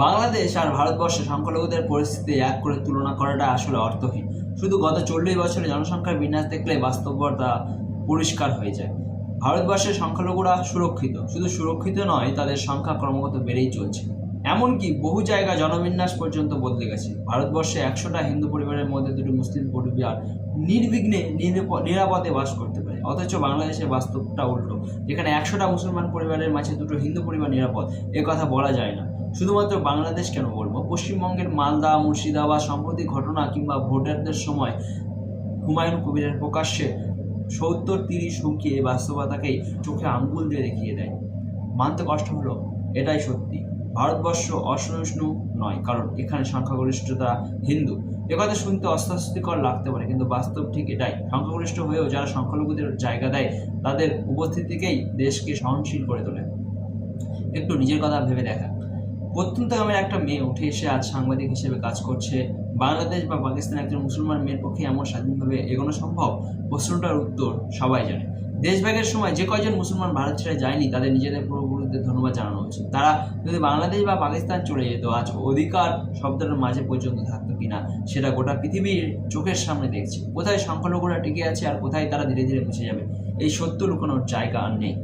বাংলাদেশ আর ভারতবর্ষে সংখ্যালঘুদের পরিস্থিতি এক করে তুলনা করাটা আসলে অর্থহীন। শুধু গত 40 বছরে জনসংখ্যার বিন্যাস দেখলে বাস্তবতা পরিষ্কার হয়ে যায়। ভারতবর্ষের সংখ্যালঘুরা সুরক্ষিত, শুধু সুরক্ষিত নয়, তাদের সংখ্যা ক্রমাগত বেড়েই চলছে। এমনকি বহু জায়গায় জনবিন্যাস পর্যন্ত বদলে গেছে। ভারতবর্ষে 100টা হিন্দু পরিবারের মধ্যে দুটি মুসলিম পরিবার নির্বিঘ্নে নিরাপদে বাস করতে পারে, অথচ বাংলাদেশের বাস্তবটা উল্টো, যেখানে 100টা মুসলমান পরিবারের মাঝে দুটো হিন্দু পরিবার নিরাপদ, এ কথা বলা যায় না। শুধুমাত্র বাংলাদেশ কেন বলবো, পশ্চিমবঙ্গের মালদা, মুর্শিদাবাদ সাম্প্রতিক ঘটনা কিংবা ভোটারদের সময় হুমায়ুন কবিরের প্রকাশ্যে 70-30 হুমকি এই বাস্তবতাকেই চোখে আঙ্গুল দিয়ে দেখিয়ে দেয়। মানতে কষ্ট হলো, এটাই সত্যি। ভারতবর্ষ অসহিষ্ণু নয়, কারণ এখানে সংখ্যাগরিষ্ঠতা হিন্দু। একথা শুনতে অস্বস্তিকর লাগতে পারে, কিন্তু বাস্তব ঠিক এটাই। সংখ্যাগরিষ্ঠ হয়েও যারা সংখ্যালঘুদের জায়গা দেয়, তাদের উপস্থিতিকেই দেশকে সহনশীল করে তোলে। একটু নিজের কথা ভেবে দেখা। প্রত্যন্ত গ্রামের একটা মেয়ে উঠে এসে আজ সাংবাদিক হিসেবে কাজ করছে। বাংলাদেশ বা পাকিস্তান একজন মুসলমান মেয়ের পক্ষে এমন স্বাধীনভাবে এগোনো সম্ভব? প্রশ্নটার উত্তর সবাই জানে। দেশভাগের সময় যে কয়জন মুসলমান ভারত ছেড়ে যায়নি, তাদের নিজেদের পূর্বপুরুষদের ধন্যবাদ জানানো উচিত। তারা যদি বাংলাদেশ বা পাকিস্তান চলে যেত, আজ অধিকার শব্দটার মাঝে পর্যন্ত থাকতো কিনা, সেটা গোটা পৃথিবীর চোখের সামনে দেখছি। কোথায় সংখ্যালঘুরা টিকে আছে আর কোথায় তারা ধীরে ধীরে মুছে যাবে, এই সত্য লুকানোর জায়গা আর নেই।